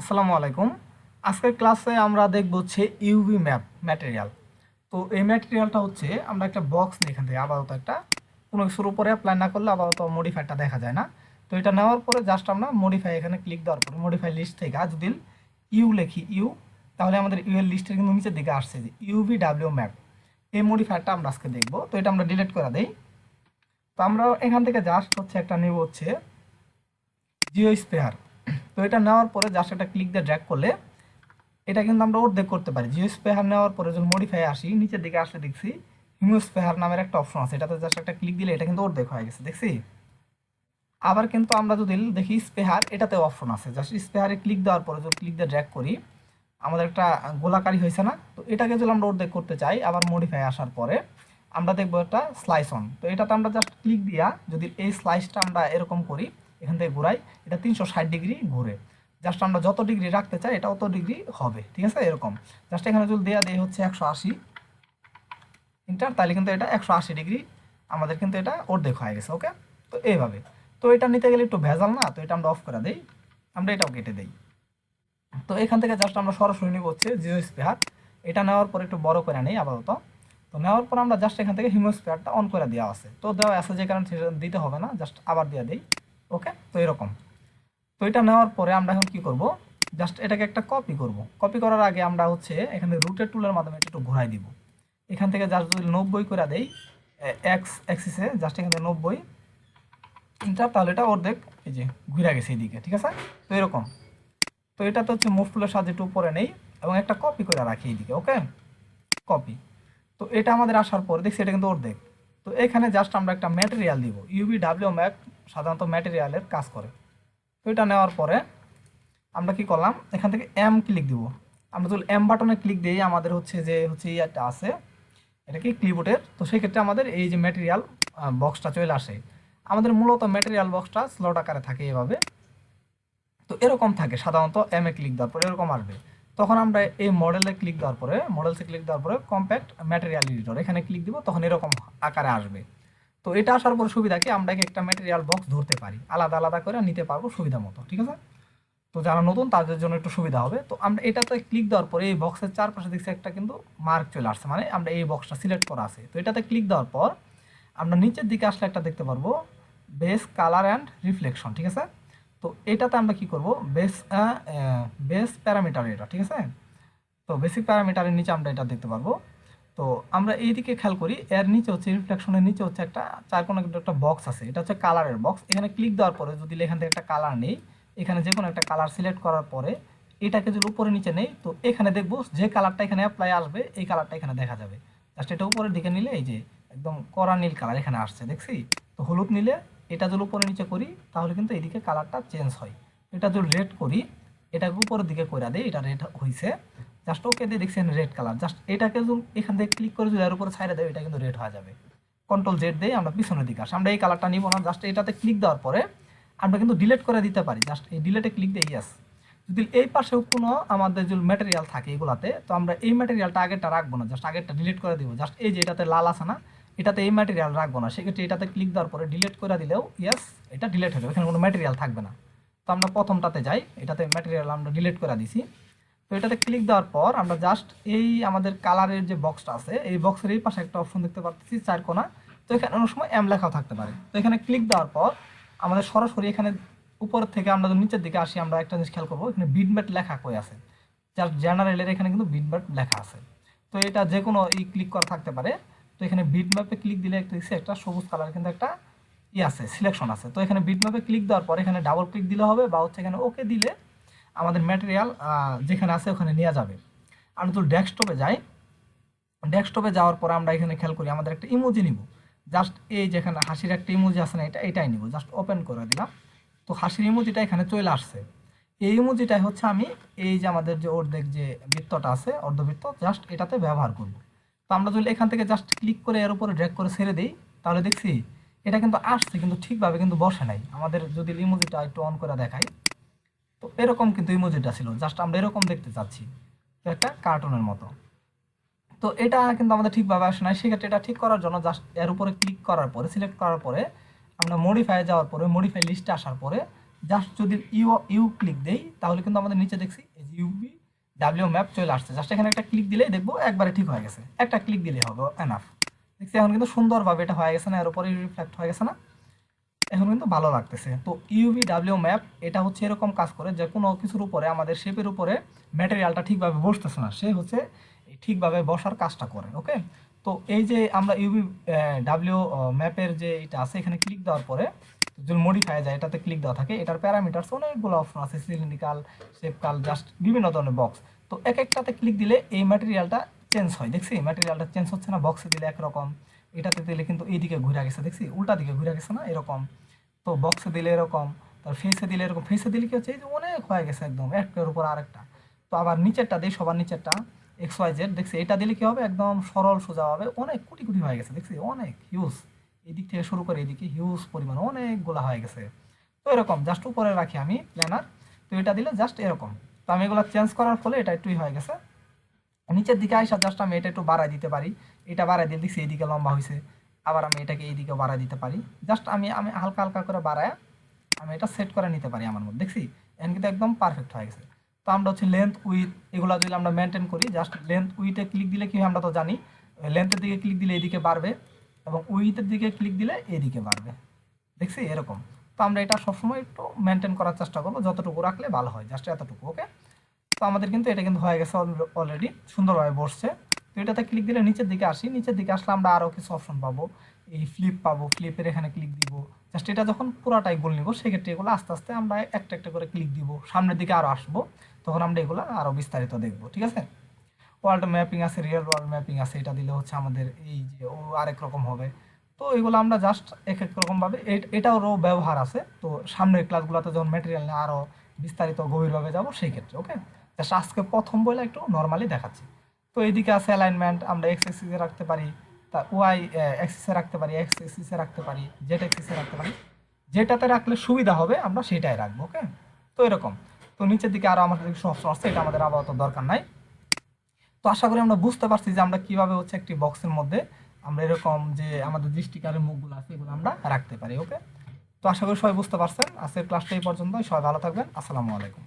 আসসালামু আলাইকুম। আজকের ক্লাসে আমরা দেখব হচ্ছে ইউভি ম্যাপ ম্যাটেরিয়াল। তো এই ম্যাটেরিয়ালটা হচ্ছে আমরা একটা বক্স নিয়ে এখান থেকে আপাতত একটা কোনো কিছুর উপরে অ্যাপ্লাই না করলে আপাতত মডিফাইটা দেখা যায় না। তো এটা নেওয়ার পরে জাস্ট আমরা মডিফাই এখানে ক্লিক দেওয়ার পরে মডিফাই লিস্ট থেকে যদি ইউ লিখি ইউ, তাহলে আমাদের ইউ এর লিস্টের কিন্তু নিচের দিকে আসছে যে UVW ম্যাপ। এই মডিফায়ারটা আমরা আজকে দেখব। তো এটা আমরা ডিলিট করে দেই। তো আমরা এখান থেকে জাস্ট হচ্ছে একটা নেব হচ্ছে জিও স্পেয়ার। তো এটা নেওয়ার পরে জাস্ট একটা ক্লিক দিয়ে ড্র্যাগ করলে এটা কিন্তু আমরা অর্ধেক করতে পারি। জিও স্পেয়ার নেওয়ার পরে যখন মডিফাই আসি নিচের দিকে আসলে দেখছি হিমোস্পেয়ার নামের একটা অপশন আছে, এটাতে জাস্ট একটা ক্লিক দিলে এটা কিন্তু অর্ধেক হয়ে গেছে, দেখছি। আবার কিন্তু আমরা যদি দেখি স্পেয়ার, এটাতে অপশন আছে, জাস্ট স্পেয়ারে ক্লিক দেওয়ার পরে যদি ক্লিক দিয়ে ড্র্যাগ করি আমাদের একটা গোলাকারী হয়েছে না। তো এটাকে যদি আমরা অর্ধেক করতে চাই আবার মডিফাই আসার পরে আমরা দেখবো একটা স্লাইস অন। তো এটাতে আমরা জাস্ট ক্লিক দিয়া যদি এই স্লাইসটা আমরা এরকম করি, এখান থেকে ঘুরাই, এটা 360 ডিগ্রি ঘুরে। জাস্ট আমরা যত ডিগ্রি রাখতে চাই এটা অত ডিগ্রি হবে, ঠিক আছে। এরকম জাস্ট এখানে যদি দেওয়া দেয় হচ্ছে 180 ইন্টার, তাহলে কিন্তু এটা 180 ডিগ্রি আমাদের কিন্তু এটা অর্ধেক হয়ে গেছে। ওকে, তো এইভাবে। তো এটা নিতে গেলে একটু ভেজাল না, তো এটা আমরা অফ করে দিই, আমরা এটাও কেটে দিই। তো এখান থেকে জাস্ট আমরা সরাসরি নিব হচ্ছে জিও স্পেয়ার। এটা নেওয়ার পর একটু বড় করে নেই আপাতত। তো নেওয়ার পর আমরা জাস্ট এখান থেকে হিমোস্পেয়ারটা অন করে দেওয়া আছে, তো দেওয়া আছে যে কারণে সেটা দিতে হবে না, জাস্ট আবার দিয়ে দিই। ওকে, তো এরকম। তো এটা নেওয়ার পরে আমরা এখন কি করব, জাস্ট এটাকে একটা কপি করব। কপি করার আগে আমরা হচ্ছে এখানে রুটের টুলের মাধ্যমে একটু ঘোরাই দিব। এখান থেকে জাস্ট যদি 90 করে দেই এক্স অ্যাক্সিসে, জাস্ট এখানে 90 ইন্টার, তাহলে এটা অর্ধেক এই যে ঘুরে গেছে এইদিকে, ঠিক আছে। তো এরকম। তো এটা তো হচ্ছে মুভ টুলের সাহায্যে একটু উপরে নেই এবং একটা কপি করে রাখি এইদিকে। ওকে, কপি। তো এটা আমাদের আসার পর দেখছি এটা কিন্তু অর্ধেক। তো এখানে জাস্ট আমরা একটা ম্যাটেরিয়াল দিব। UVW ম্যাপ সাধারণত ম্যাটেরিয়ালের কাজ করে। তো এটা নেওয়ার পরে আমরা কি করলাম, এখান থেকে এম ক্লিক দিব। আমরা যদি এম বাটনে ক্লিক দিই আমাদের হচ্ছে যে হচ্ছে ইয়েটা আছে, এটা কি ক্লিপবোর্ডের। তো সেক্ষেত্রে আমাদের এই যে ম্যাটেরিয়াল বক্সটা চলে আসে। আমাদের মূলত ম্যাটেরিয়াল বক্সটা স্লট আকারে থাকে এভাবে। তো এরকম থাকে সাধারণত, এম এ ক্লিক দেওয়ার পরে এরকম আসবে। তখন আমরা এই মডেলে ক্লিক দেওয়ার পরে মডেলসে ক্লিক দেওয়ার পরে কম্প্যাক্ট ম্যাটেরিয়াল এডিটর এখানে ক্লিক দিব, তখন এরকম আকারে আসবে। তো এটা আসার পর সুবিধা কি, আমরা একটা ম্যাটেরিয়াল বক্স ধরতে পারি, আলাদা আলাদা করে নিতে পারবো সুবিধা মতো, ঠিক আছে। তো যারা নতুন তাদের জন্য একটু সুবিধা হবে। তো আমরা এটাতে ক্লিক দেওয়ার পরে এই বক্সের চারপাশে দেখছি একটা কিন্তু মার্ক চলে আসছে, মানে আমরা এই বক্সটা সিলেক্ট করা আছে। তো এটাতে ক্লিক দেওয়ার পর আমরা নিচের দিকে আসলে একটা দেখতে পারবো বেস কালার অ্যান্ড রিফ্লেকশন, ঠিক আছে। তো এটাতে আমরা কি করব, বেস প্যারামিটার এটা, ঠিক আছে। তো বেসিক প্যারামিটারের নিচে আমরা এটা দেখতে পারবো। তো আমরা এইদিকে খেয়াল করি, এর নিচে হচ্ছে রিফ্লেকশনের নিচে হচ্ছে একটা চারকোনা কিন্তু একটা বক্স আছে, এটা হচ্ছে কালারের বক্স। এখানে ক্লিক দেওয়ার পরে যদি এখান থেকে একটা কালার নেই, এখানে যে কোনো একটা কালার সিলেক্ট করার পরে এটাকে যদি উপরে নিচে নেই, তো এখানে দেখবো যে কালারটা এখানে অ্যাপ্লাই আসবে এই কালারটা এখানে দেখা যাবে। জাস্ট এটা উপরের দিকে নিলে এই যে একদম কড়া নীল কালার এখানে আসছে, দেখছি। তো হলুদ নিলে এটা যদি উপরে নিচে করি তাহলে কিন্তু এইদিকে কালারটা চেঞ্জ হয়। এটা যদি রেড করি, এটাকে উপরের দিকে করে দিই, এটা রেড হয়েছে, জাস্ট ওকে দিয়ে দেখছেন রেড কালার। জাস্ট এটাকে যদি এখান থেকে ক্লিক করে যদি এর উপরে ছাইড়ে দেয় এটা কিন্তু রেড হয়ে যাবে। কন্ট্রোল জেড দিয়ে আমরা পিছনের দিকে আসি, আমরা এই কালারটা নিব না। জাস্ট এটাতে ক্লিক দেওয়ার পরে আমরা কিন্তু ডিলিট করে দিতে পারি, জাস্ট এই ডিলিটে ক্লিক দিয়ে ইয়াস। যদি এই পাশেও কোনো আমাদের যদি ম্যাটেরিয়াল থাকে এগুলাতে, তো আমরা এই ম্যাটেরিয়ালটা আগেরটা রাখবো না, জাস্ট আগেরটা ডিলিট করে দিব। জাস্ট এই যে এটাতে লাল আছে না, এটাতে এই ম্যাটেরিয়াল রাখবো না, সেক্ষেত্রে এটাতে ক্লিক দেওয়ার পরে ডিলিট করে দিলেও ইয়াস এটা ডিলিট হয়ে যাবে, এখানে কোনো ম্যাটেরিয়াল থাকবে না। তো আমরা প্রথমটাতে যাই, এটাতে ম্যাটেরিয়াল আমরা ডিলিট করে দিছি। তো এটাতে ক্লিক দেওয়ার পর আমরা জাস্ট এই আমাদের কালারের যে বক্সটা আছে এই বক্সের এই পাশে একটা অপশন দেখতে পাচ্ছি চারকোনা। তো এখানে অনেক সময় এম লেখাও থাকতে পারে। তো এখানে ক্লিক দেওয়ার পর আমাদের সরাসরি এখানে উপরের থেকে আমরা যদি নিচের দিকে আসি আমরা একটা জিনিস খেয়াল করবো, এখানে বিটম্যাপ লেখা কই আছে, জাস্ট জেনারেলের এখানে কিন্তু বিটম্যাপ লেখা আছে। তো এটা যে কোনো ক্লিক করা থাকতে পারে। তো এখানে বিটম্যাপে ক্লিক দিলে একটা সবুজ কালার কিন্তু একটা আছে সিলেকশন আছে। তো এখানে বিটম্যাপে ক্লিক দেওয়ার পর এখানে ডাবল ক্লিক দিলে হবে, বা হচ্ছে এখানে ওকে দিলে আমাদের ম্যাটেরিয়াল যেখানে আছে ওখানে নিয়ে যাবে। আমরা তো ডেস্কটপে যাই, ডেস্কটপে যাওয়ার পর আমরা এখানে খেয়াল করি আমাদের একটা ইমোজি নিব। জাস্ট এই যেখানে হাসির একটা ইমোজি আছে না, এটাই নিব, জাস্ট ওপেন করে দিলাম। তো হাসির ইমোজিটা এখানে চলে আসছে। এই ইমোজিটাই হচ্ছে আমি এই যে আমাদের যে অর্ধেক যে বৃত্তটা আছে অর্ধবৃত্ত, জাস্ট এটাতে ব্যবহার করব। তো আমরা যদি এখান থেকে জাস্ট ক্লিক করে এর উপরে ড্র্যাগ করে ছেড়ে দিই তাহলে দেখছি এটা কিন্তু আসছে, কিন্তু ঠিকভাবে কিন্তু বসে নাই। আমাদের যদি ইমোজিটা একটু অন করে দেখাই, তো এরকম কিন্তু ইমোজিটা ছিল, জাস্ট আমরা এরকম দেখতে চাচ্ছি, তো একটা কার্টুনের মতো। তো এটা কিন্তু আমাদের ঠিকভাবে আসে না, সেক্ষেত্রে এটা ঠিক করার জন্য জাস্ট এর উপরে ক্লিক করার পরে সিলেক্ট করার পরে আমরা মডিফাই যাওয়ার পরে মডিফাই লিস্টে আসার পরে জাস্ট যদি ইউ ইউ ক্লিক দেই তাহলে কিন্তু আমাদের নিচে দেখছি এই যে UVW ম্যাপ চলে আসছে। জাস্ট এখানে একটা ক্লিক দিলে দেখবো একবারে ঠিক হয়ে গেছে, একটা ক্লিক দিলে হবে এনাফ। দেখছি এখন কিন্তু সুন্দরভাবে এটা হয়ে গেছে না, এর উপরে রিফ্লেক্ট হয়ে গেছে না, এখন কিন্তু ভালো লাগতেছে। তো UVW ম্যাপ এটা হচ্ছে এরকম কাজ করে যে কোনো কিছুর উপরে আমাদের শেপের উপরে ম্যাটেরিয়ালটা ঠিকভাবে বসতেছে না, সে হচ্ছে ঠিকভাবে বসার কাজটা করে। ওকে, তো এই যে আমরা UVW ম্যাপের যে এটা আছে এখানে ক্লিক দেওয়ার পরে যদি মডিফাই যায় এটাতে ক্লিক দেওয়া থাকে, এটার প্যারামিটারস অনেকগুলো অপশন আছে, সিলিন্ড্রিকাল, শেপকাল, জাস্ট বিভিন্ন ধরনের বক্স। তো এক একটাতে ক্লিক দিলে এই ম্যাটেরিয়ালটা চেঞ্জ হয়। দেখছি ম্যাটেরিয়ালটা চেঞ্জ হচ্ছে না, বক্সে দিলে একরকম, এটাতে দিলে কিন্তু এইদিকে ঘুরে গেছে, দেখছি উল্টা দিকে ঘুরে গেছে না এরকম। তো বক্সে দিলে এরকম, তার ফেসে দিলে এরকম, ফেসে দিলে কি হচ্ছে এই যে অনেক হয়ে গেছে একদম একটার উপর আরেকটা। তো আবার নিচেরটা দিই, সবার নিচেরটা XYZ দেখছি, এটা দিলে কি হবে একদম সরল সোজা হবে, অনেক কোটি কোটি হয়ে গেছে, দেখছি অনেক হিউজ, এই দিক থেকে শুরু করে এইদিকে হিউজ পরিমাণ অনেকগুলা হয়ে গেছে। তো এরকম জাস্ট উপরে রাখি আমি প্ল্যানার, তো এটা দিলে জাস্ট এরকম। তো আমি এগুলো চেঞ্জ করার ফলে এটা একটুই হয়ে গেছে। নিচের দিকে আইসা জাস্ট আমি এটা একটু বাড়াই দিতে পারি, এটা বাড়াই দিলে দেখছি এইদিকে লম্বা হয়েছে, আবার আমি এটাকে এইদিকে বাড়াই দিতে পারি। জাস্ট আমি আমি হালকা হালকা করে বাড়ায় আমি এটা সেট করে নিতে পারি আমার মধ্যে, দেখছি এখন কিন্তু একদম পারফেক্ট হয়ে গেছে। তো আমরা হচ্ছে লেন্থ উইথ এগুলো যদি আমরা মেনটেন করি, জাস্ট লেন্থ উইথে ক্লিক দিলে কি হয় আমরা তো জানি, লেন্থের দিকে ক্লিক দিলে এদিকে বাড়বে এবং উইথের দিকে ক্লিক দিলে এদিকে বাড়বে, দেখছি এরকম। তো আমরা এটা সবসময় একটু মেনটেন করার চেষ্টা করবো, যতটুকু রাখলে ভালো হয়, জাস্ট এতটুকু। ওকে, তো আমাদের কিন্তু এটা কিন্তু হয়ে গেছে অলরেডি, সুন্দরভাবে বসছে। তো এটাতে ক্লিক দিলে নিচের দিকে আসি, নিচের দিকে আসলে আমরা আরও কিছু অপশন পাবো, এই ফ্লিপ পাবো, ফ্লিপের এখানে ক্লিক দিব। জাস্ট এটা যখন পুরাটাই গোল নিব সেক্ষেত্রে এগুলো আস্তে আস্তে আমরা একটা একটা করে ক্লিক দিব, সামনের দিকে আরও আসবো, তখন আমরা এগুলো আরও বিস্তারিত দেখবো। ঠিক আছে, ওয়ার্ল্ড ম্যাপিং আছে, রিয়েল ওয়ার্ল্ড ম্যাপিং আছে, এটা দিলে হচ্ছে আমাদের এই যে ও আরেক রকম হবে। তো এগুলো আমরা জাস্ট এক এক রকমভাবে এটারও ব্যবহার আছে। তো সামনের ক্লাসগুলোতে যখন ম্যাটেরিয়াল নিয়ে আরও বিস্তারিত গভীরভাবে যাব সেই ক্ষেত্রে। ওকে, জাস্ট আজকে প্রথম বইলে একটু নর্মালি দেখাচ্ছি। তো এইদিকে আছে অ্যালাইনমেন্ট, আমরা এক্স এক্সিসে রাখতে পারি, তা ওয়াই এক্সিসে রাখতে পারি, এক্স এক্সিসে রাখতে পারি, জেড এক্সিসে রাখতে পারি, যেটাতে রাখলে সুবিধা হবে আমরা সেটাই রাখবো। ওকে, তো এরকম। তো নিচের দিকে আরও আমাদের কিছু অপশন আছে, এটা আমাদের আপাতত দরকার নাই। তো আশা করি আমরা বুঝতে পারছি যে আমরা কিভাবে হচ্ছে একটি বক্সের মধ্যে আমরা এরকম যে আমাদের দৃষ্টিকারের মুখগুলো আছে এগুলো আমরা রাখতে পারি। ওকে, তো আশা করি সবাই বুঝতে পারছেন। আজকের ক্লাসটা এই পর্যন্ত, সবাই ভালো থাকবেন, আসসালামু আলাইকুম।